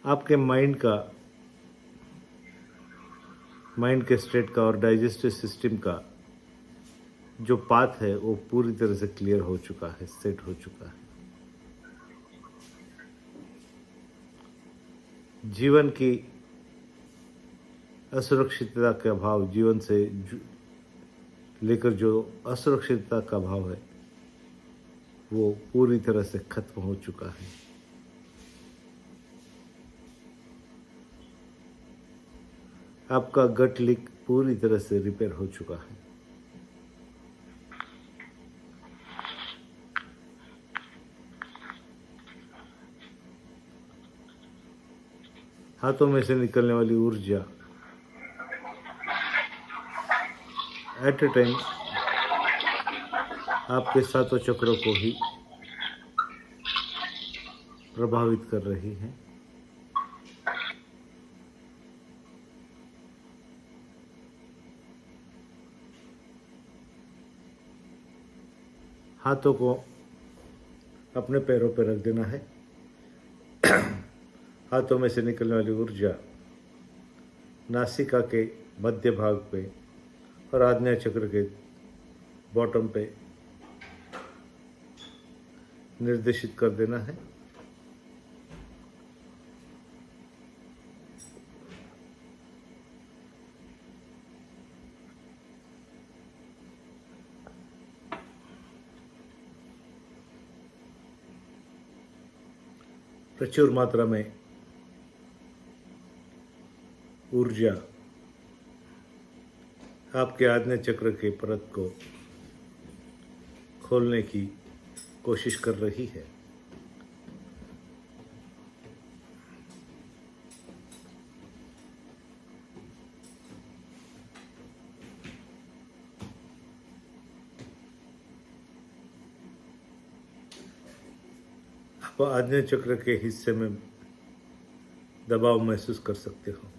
आपके माइंड के स्टेट का और डाइजेस्टिव सिस्टम का जो पाथ है वो पूरी तरह से क्लियर हो चुका है, सेट हो चुका है। जीवन की असुरक्षितता का भाव, जीवन से लेकर जो असुरक्षितता का भाव है वो पूरी तरह से खत्म हो चुका है। आपका गट लीक पूरी तरह से रिपेयर हो चुका है। हाथों में से निकलने वाली ऊर्जा एट ए टाइम आपके सातों चक्रों को ही प्रभावित कर रही है। हाथों को अपने पैरों पर रख देना है। हाथों में से निकलने वाली ऊर्जा नासिका के मध्य भाग पे और आज्ञा चक्र के बॉटम पे निर्देशित कर देना है। प्रचुर मात्रा में ऊर्जा आपके आज्ञा चक्र के परत को खोलने की कोशिश कर रही है। आप आज्ञा चक्र के हिस्से में दबाव महसूस कर सकते हो।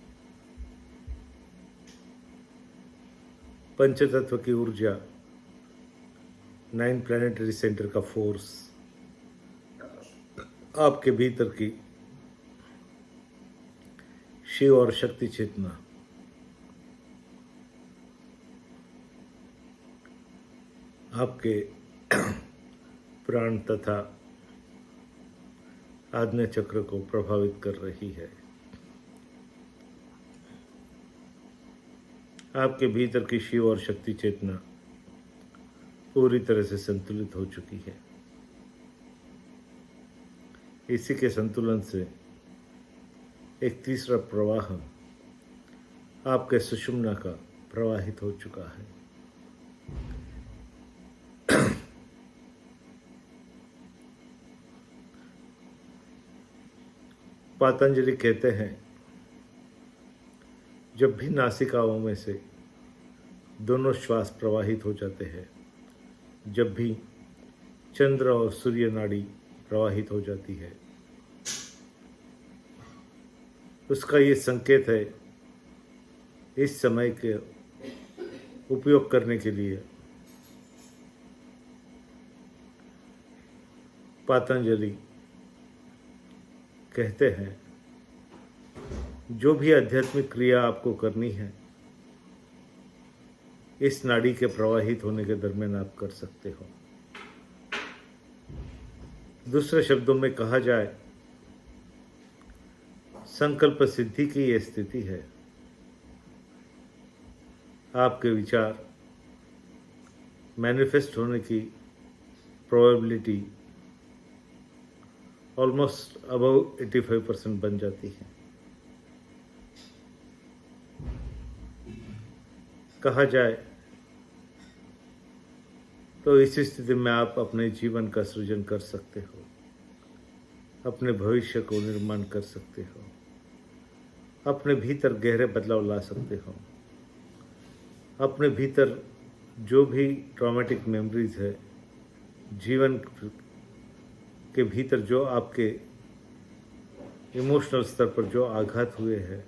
पंचतत्व की ऊर्जा, 9 प्लैनेटरी सेंटर का फोर्स, आपके भीतर की शिव और शक्ति चेतना, आपके प्राण तथा आज्ञा चक्र को प्रभावित कर रही है। आपके भीतर की शिव और शक्ति चेतना पूरी तरह से संतुलित हो चुकी है। इसी के संतुलन से एक तीसरा प्रवाह आपके सुषुम्ना का प्रवाहित हो चुका है। पतंजलि कहते हैं, जब भी नासिकाओं में से दोनों श्वास प्रवाहित हो जाते हैं, जब भी चंद्र और सूर्य नाड़ी प्रवाहित हो जाती है, उसका ये संकेत है इस समय के उपयोग करने के लिए पतंजलि कहते हैं, जो भी आध्यात्मिक क्रिया आपको करनी है इस नाड़ी के प्रवाहित होने के दरमियान आप कर सकते हो। दूसरे शब्दों में कहा जाए, संकल्प सिद्धि की यह स्थिति है। आपके विचार मैनिफेस्ट होने की प्रोबेबिलिटी ऑलमोस्ट अबव 85% बन जाती है। कहा जाए तो इस स्थिति में आप अपने जीवन का सृजन कर सकते हो, अपने भविष्य को निर्माण कर सकते हो, अपने भीतर गहरे बदलाव ला सकते हो। अपने भीतर जो भी ट्रॉमेटिक मेमोरीज है, जीवन के भीतर जो आपके इमोशनल स्तर पर जो आघात हुए हैं,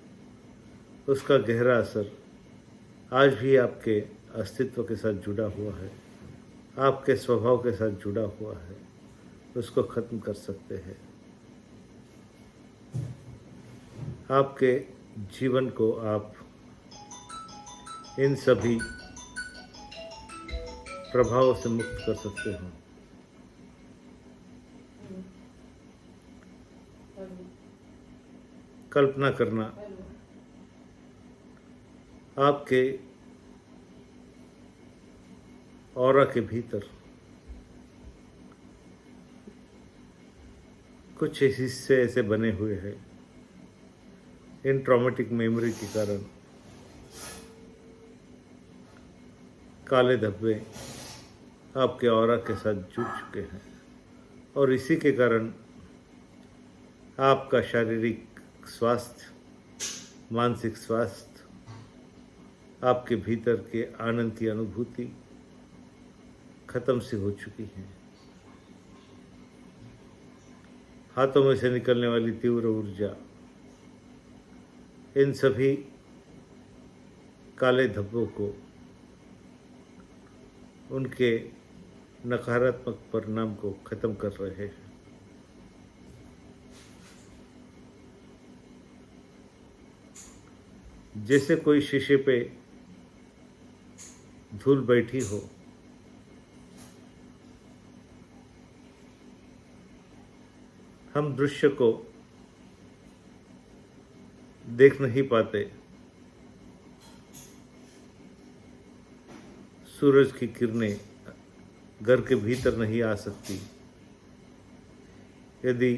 उसका गहरा असर आज भी आपके अस्तित्व के साथ जुड़ा हुआ है, आपके स्वभाव के साथ जुड़ा हुआ है, उसको ख़त्म कर सकते हैं। आपके जीवन को आप इन सभी प्रभावों से मुक्त कर सकते हो। कल्पना करना आपके ऑरा के भीतर कुछ हिस्से ऐसे बने हुए हैं इन ट्रॉमेटिक मेमोरी के कारण, काले धब्बे आपके ऑरा के साथ जुड़ चुके हैं और इसी के कारण आपका शारीरिक स्वास्थ्य, मानसिक स्वास्थ्य, आपके भीतर के आनंद की अनुभूति खत्म सी हो चुकी है। हाथों में से निकलने वाली तीव्र ऊर्जा इन सभी काले धब्बों को, उनके नकारात्मक परिणाम को खत्म कर रहे हैं। जैसे कोई शीशे पे धूल बैठी हो, हम दृश्य को देख नहीं पाते। सूरज की किरणें घर के भीतर नहीं आ सकती यदि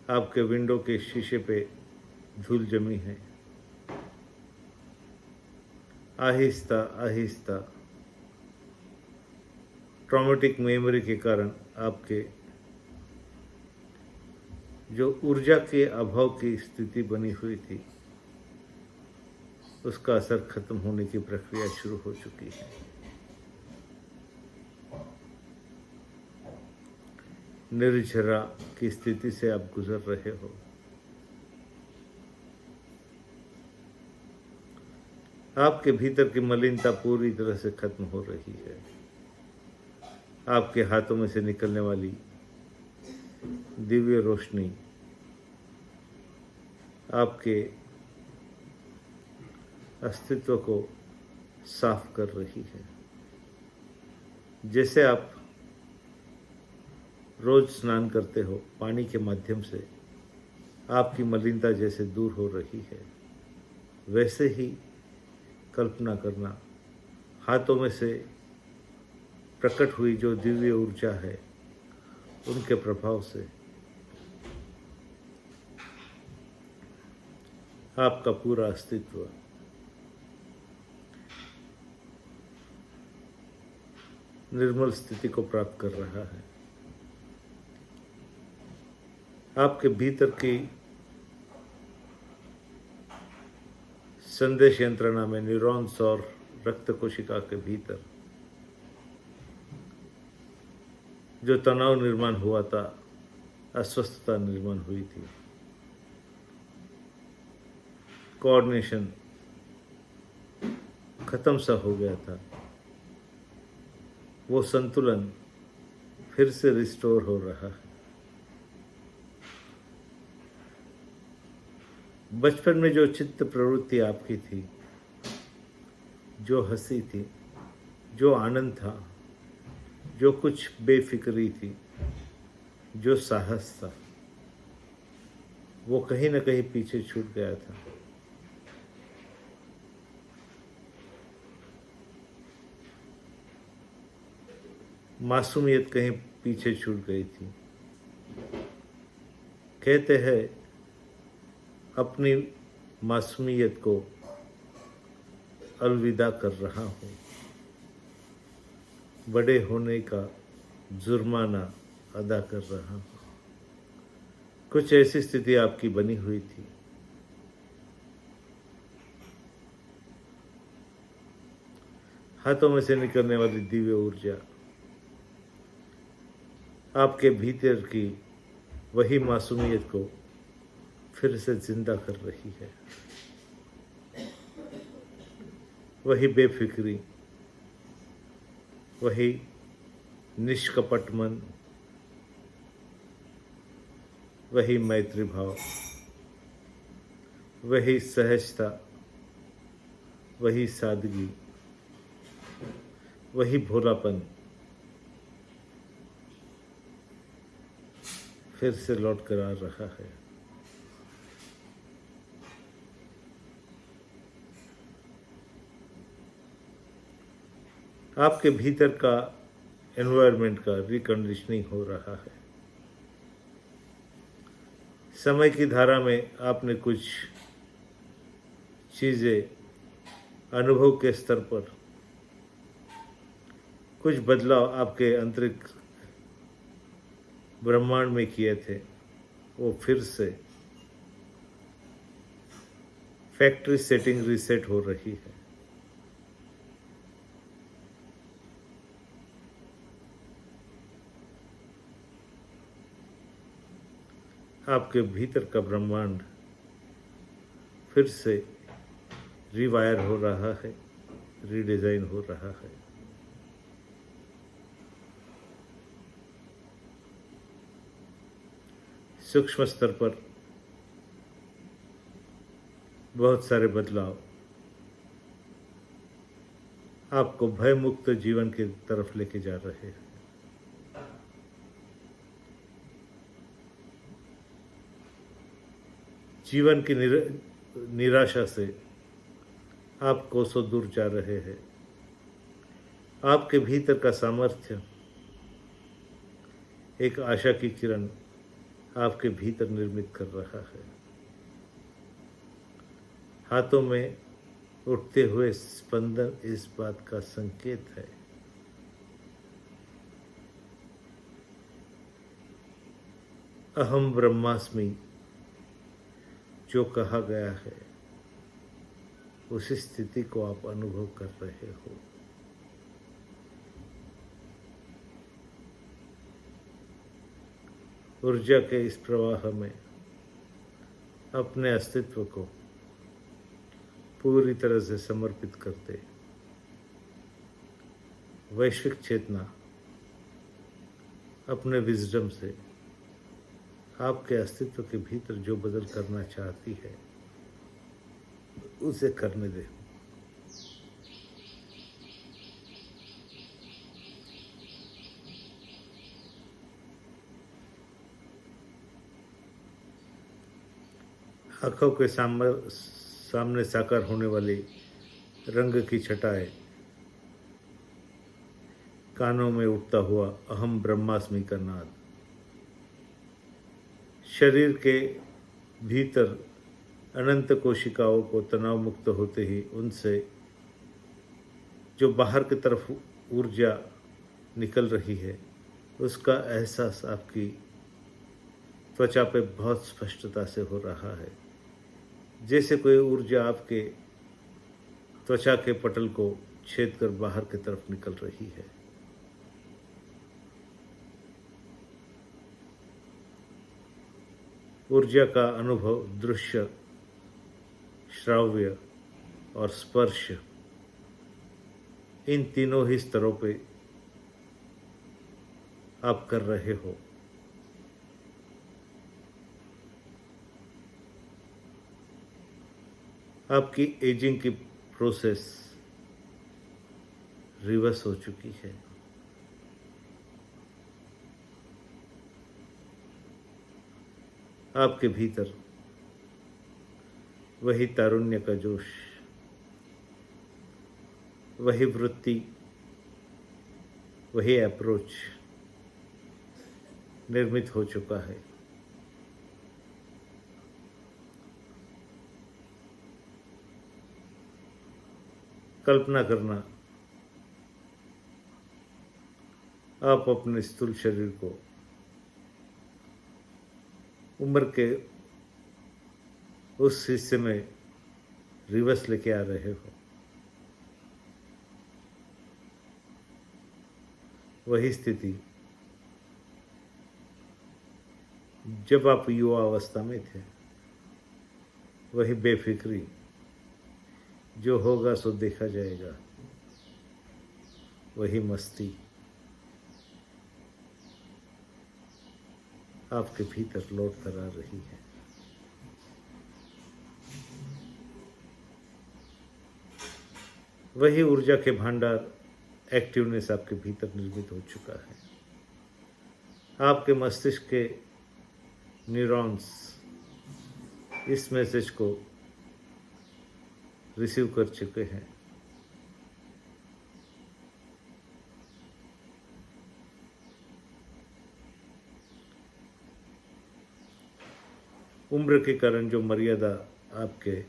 आपके विंडो के शीशे पे धूल जमी है। आहिस्ता आहिस्ता ट्रॉमेटिक मेमोरी के कारण आपके जो ऊर्जा के अभाव की स्थिति बनी हुई थी, उसका असर खत्म होने की प्रक्रिया शुरू हो चुकी है। निर्झरा की स्थिति से आप गुजर रहे हो। आपके भीतर की मलिनता पूरी तरह से खत्म हो रही है। आपके हाथों में से निकलने वाली दिव्य रोशनी आपके अस्तित्व को साफ कर रही है। जैसे आप रोज स्नान करते हो, पानी के माध्यम से आपकी मलिनता जैसे दूर हो रही है, वैसे ही कल्पना करना हाथों में से प्रकट हुई जो दिव्य ऊर्जा है, उनके प्रभाव से आपका पूरा अस्तित्व निर्मल स्थिति को प्राप्त कर रहा है। आपके भीतर की संदेश यंत्रणा में न्यूरॉन्स और रक्त कोशिका के भीतर जो तनाव निर्माण हुआ था, अस्वस्थता निर्माण हुई थी, कोऑर्डिनेशन खत्म सा हो गया था, वो संतुलन फिर से रिस्टोर हो रहा है। बचपन में जो चित्त प्रवृत्ति आपकी थी, जो हंसी थी, जो आनंद था, जो कुछ बेफिक्री थी, जो साहस था, वो कहीं ना कहीं पीछे छूट गया था। मासूमियत कहीं पीछे छूट गई थी। कहते हैं अपनी मासूमियत को अलविदा कर रहा हूँ, बड़े होने का जुर्माना अदा कर रहा हूँ। कुछ ऐसी स्थिति आपकी बनी हुई थी। हाथों में से निकलने वाली दिव्य ऊर्जा आपके भीतर की वही मासूमियत को फिर से जिंदा कर रही है। वही बेफिक्री, वही निष्कपट मन, वही मैत्री भाव, वही सहजता, वही सादगी, वही भोलापन फिर से लौट कर आ रहा है। आपके भीतर का एनवायरनमेंट का रिकंडीशनिंग हो रहा है। समय की धारा में आपने कुछ चीज़ें अनुभव के स्तर पर कुछ बदलाव आपके आंतरिक ब्रह्मांड में किए थे, वो फिर से फैक्ट्री सेटिंग रीसेट हो रही है। आपके भीतर का ब्रह्मांड फिर से रिवायर हो रहा है, रीडिज़ाइन हो रहा है। सूक्ष्म स्तर पर बहुत सारे बदलाव आपको भयमुक्त जीवन की तरफ लेके जा रहे हैं। जीवन की निराशा से आप कोसों दूर जा रहे हैं। आपके भीतर का सामर्थ्य, एक आशा की किरण आपके भीतर निर्मित कर रहा है। हाथों में उठते हुए स्पंदन इस बात का संकेत है अहम ब्रह्मास्मि जो कहा गया है, उस स्थिति को आप अनुभव कर रहे हो। ऊर्जा के इस प्रवाह में अपने अस्तित्व को पूरी तरह से समर्पित करते वैश्विक चेतना अपने विजडम से आपके अस्तित्व के भीतर जो बदल करना चाहती है उसे करने दे। आंखों के सामने साकार होने वाली रंग की छटाएं, कानों में उठता हुआ अहम ब्रह्मास्मि का नाद, शरीर के भीतर अनंत कोशिकाओं को तनाव मुक्त होते ही उनसे जो बाहर की तरफ ऊर्जा निकल रही है, उसका एहसास आपकी त्वचा पे बहुत स्पष्टता से हो रहा है। जैसे कोई ऊर्जा आपके त्वचा के पटल को छेद कर बाहर की तरफ निकल रही है। ऊर्जा का अनुभव दृश्य, श्राव्य और स्पर्श, इन तीनों ही स्तरों पे आप कर रहे हो। आपकी एजिंग की प्रोसेस रिवर्स हो चुकी है। आपके भीतर वही तारुण्य का जोश, वही वृत्ति, वही अप्रोच निर्मित हो चुका है। कल्पना करना, आप अपने स्थूल शरीर को उम्र के उस हिस्से में रिवर्स लेके आ रहे हो। वही स्थिति जब आप युवा अवस्था में थे, वही बेफिक्री, जो होगा सो देखा जाएगा, वही मस्ती आपके भीतर लौट कर आ रही है। वही ऊर्जा के भंडार एक्टिवनेस आपके भीतर निर्मित हो चुका है। आपके मस्तिष्क के न्यूरॉन्स इस मैसेज को रिसीव कर चुके हैं। उम्र के कारण जो मर्यादा आपके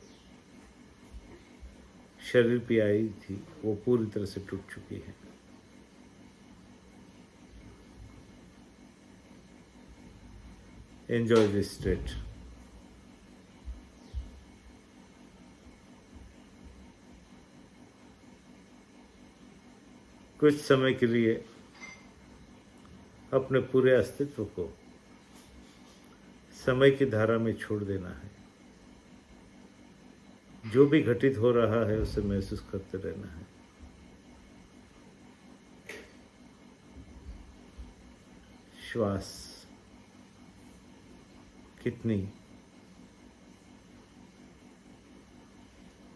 शरीर पे आई थी वो पूरी तरह से टूट चुकी है। Enjoy this state. कुछ समय के लिए अपने पूरे अस्तित्व को समय की धारा में छोड़ देना है। जो भी घटित हो रहा है उसे महसूस करते रहना है। श्वास कितनी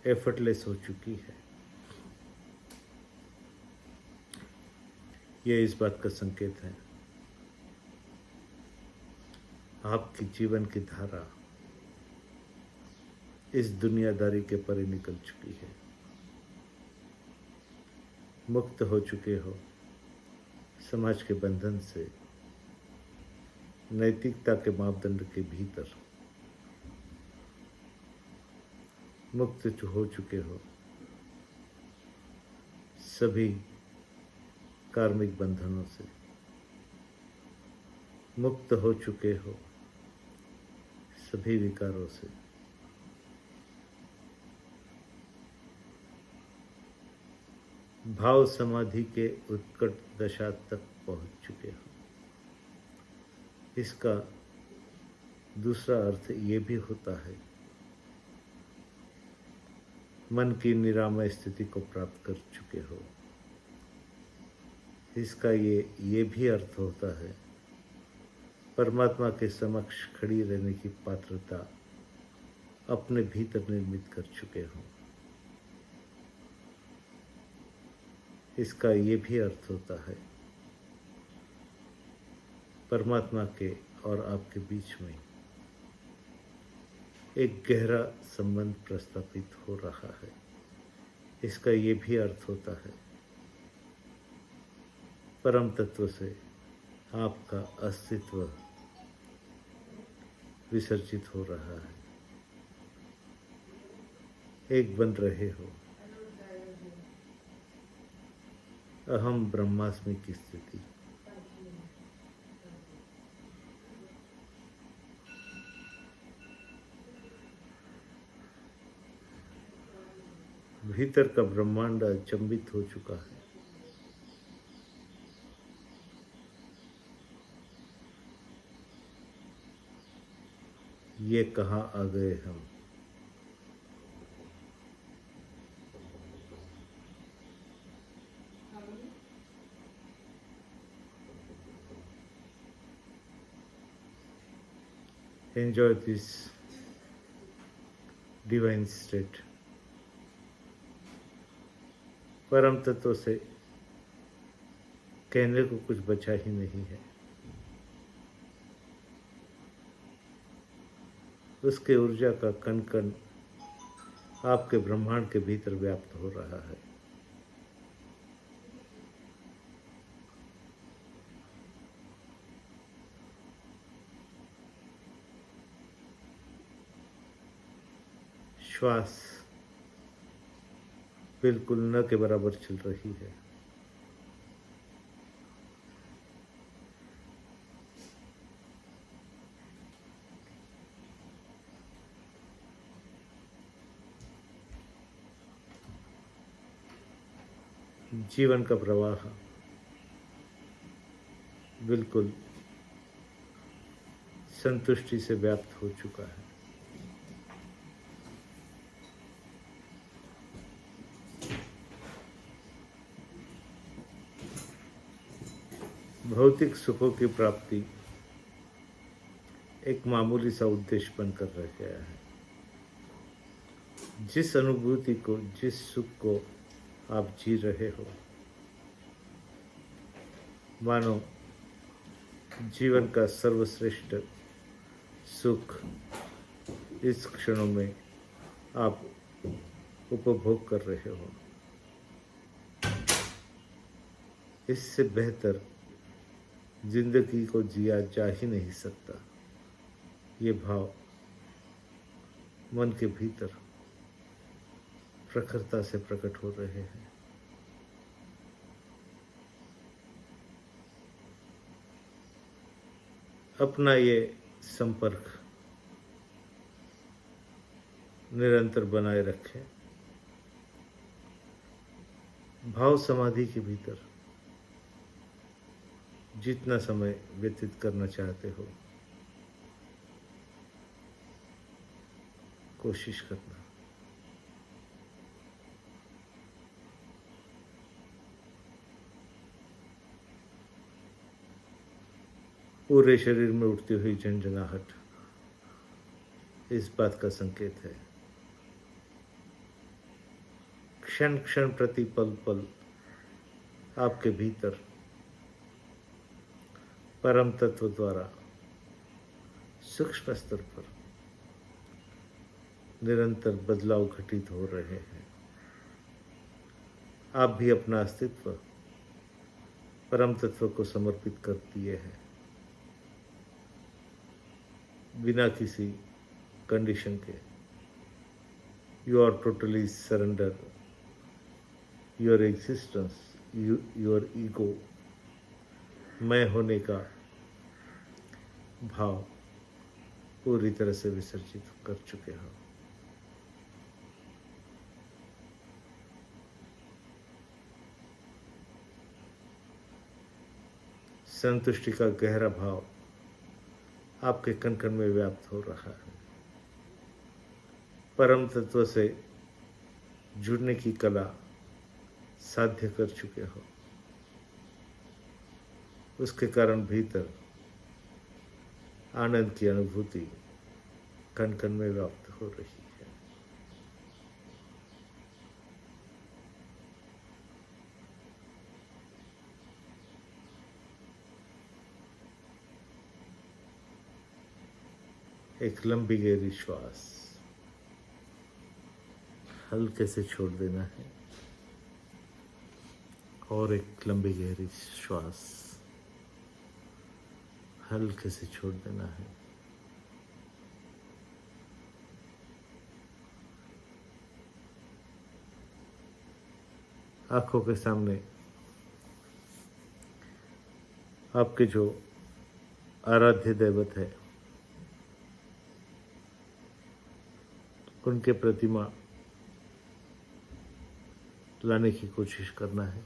एफर्टलेस हो चुकी है, यह इस बात का संकेत है आपकी जीवन की धारा इस दुनियादारी के परे निकल चुकी है। मुक्त हो चुके हो समाज के बंधन से, नैतिकता के मापदंड के भीतर मुक्त हो चुके हो सभी कार्मिक बंधनों से, मुक्त हो चुके हो सभी विकारों से। भाव समाधि के उत्कट दशा तक पहुंच चुके हो। इसका दूसरा अर्थ ये भी होता है मन की निरामय स्थिति को प्राप्त कर चुके हो। इसका ये भी अर्थ होता है परमात्मा के समक्ष खड़ी रहने की पात्रता अपने भीतर निर्मित कर चुके हो। इसका ये भी अर्थ होता है परमात्मा के और आपके बीच में एक गहरा संबंध प्रस्थापित हो रहा है। इसका ये भी अर्थ होता है परम तत्व से आपका अस्तित्व विसर्जित हो रहा है। एक बन रहे हो अहम ब्रह्मास्मि की स्थिति। भीतर का ब्रह्मांड अचंबित हो चुका है। ये कहाँ आ गए हम। Enjoy this divine state। परम तत्व से कहने को कुछ बचा ही नहीं है। उसके ऊर्जा का कण कण आपके ब्रह्मांड के भीतर व्याप्त हो रहा है। श्वास बिल्कुल न के बराबर चल रही है। जीवन का प्रवाह बिल्कुल संतुष्टि से व्याप्त हो चुका है। भौतिक सुखों की प्राप्ति एक मामूली सा उद्देश्य बनकर रह गया है। जिस अनुभूति को, जिस सुख को आप जी रहे हो। मानो जीवन का सर्वश्रेष्ठ सुख इस क्षणों में आप उपभोग कर रहे हो। इससे बेहतर जिंदगी को जिया जा ही नहीं सकता। ये भाव मन के भीतर प्रखरता से प्रकट हो रहे हैं। अपना ये संपर्क निरंतर बनाए रखें। भाव समाधि के भीतर जितना समय व्यतीत करना चाहते हो, कोशिश करना। पूरे शरीर में उठती हुई झंझनाहट इस बात का संकेत है। क्षण क्षण प्रति पल पल आपके भीतर परम तत्व द्वारा सूक्ष्म स्तर पर निरंतर बदलाव घटित हो रहे हैं। आप भी अपना अस्तित्व परम तत्व को समर्पित कर दिए हैं, बिना किसी कंडीशन के। You are totally surrender your existence, your ego. मैं होने का भाव पूरी तरह से विसर्जित कर चुके हो। संतुष्टि का गहरा भाव आपके कण कण में व्याप्त हो रहा है। परम तत्व से जुड़ने की कला साध्य कर चुके हो। उसके कारण भीतर आनंद की अनुभूति कण कण में व्याप्त हो रही है। एक लंबी गहरी श्वास हल्के से छोड़ देना है और एक लंबी गहरी श्वास हल्के से छोड़ देना है। आंखों के सामने आपके जो आराध्य दैवत है उनके प्रतिमा लाने की कोशिश करना है।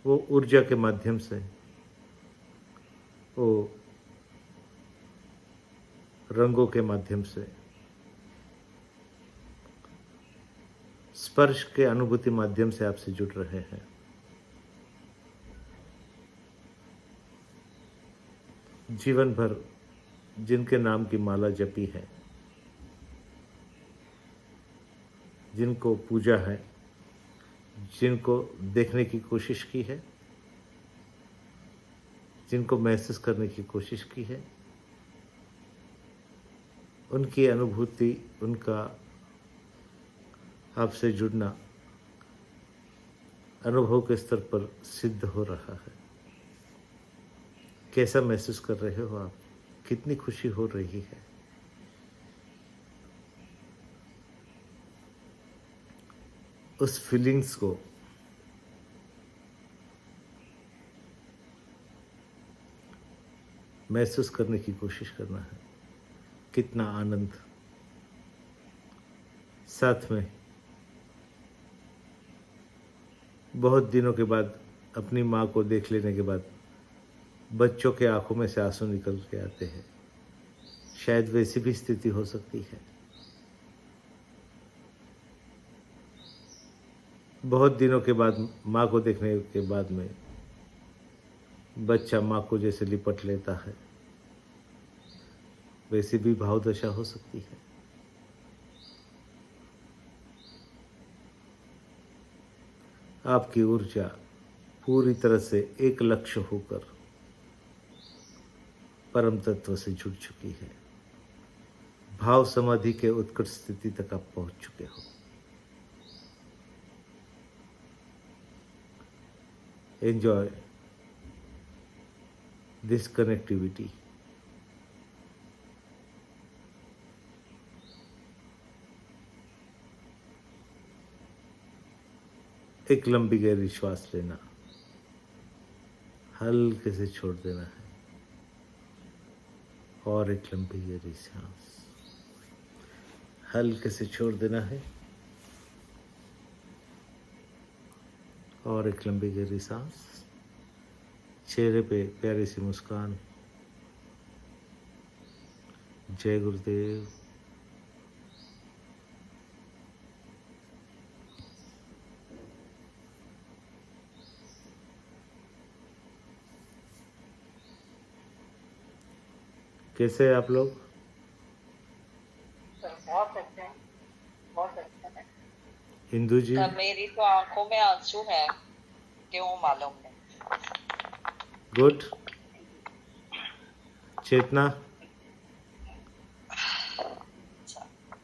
वो ऊर्जा के माध्यम से, वो रंगों के माध्यम से, स्पर्श के अनुभूति माध्यम से आपसे जुड़ रहे हैं। जीवन भर जिनके नाम की माला जपी है, जिनको पूजा है, जिनको देखने की कोशिश की है, जिनको महसूस करने की कोशिश की है, उनकी अनुभूति, उनका आपसे जुड़ना अनुभव के स्तर पर सिद्ध हो रहा है। कैसा महसूस कर रहे हो आप? कितनी खुशी हो रही है? उस फीलिंग्स को महसूस करने की कोशिश करना है। कितना आनंद। साथ में बहुत दिनों के बाद अपनी माँ को देख लेने के बाद बच्चों के आंखों में से आंसू निकल के आते हैं। शायद वैसी भी स्थिति हो सकती है। बहुत दिनों के बाद माँ को देखने के बाद में बच्चा माँ को जैसे लिपट लेता है, वैसी भी भाव दशा हो सकती है। आपकी ऊर्जा पूरी तरह से एक लक्ष्य होकर परम तत्व से जुड़ चुकी है। भाव समाधि के उत्कृष्ट स्थिति तक आप पहुंच चुके हो। Enjoy this connectivity. एक लंबी गहरी श्वास लेना, हल्के से छोड़ देना है, और एक लंबी गहरी सांस, हल्के से छोड़ देना है, और एक लंबी गहरी सांस। चेहरे पे प्यारी सी मुस्कान। जय गुरुदेव। कैसे हैं आप लोग? बहुत अच्छे हैं, बहुत अच्छे हैं। इंदु जी? मेरी तो आंखों में आंसू है, क्यों मालूम नहीं। गुड। चेतना?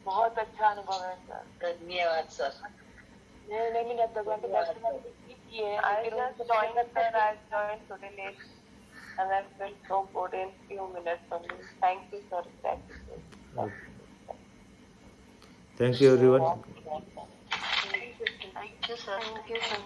बहुत अच्छा अनुभव है सर। धन्यवाद सर। मैंने भगवान के दर्शन किए। I just joined and I joined today late and I felt so good in few minutes only. Thank you sir. Thank you sir. Thank you everyone. Thank you sir. Thank you sir.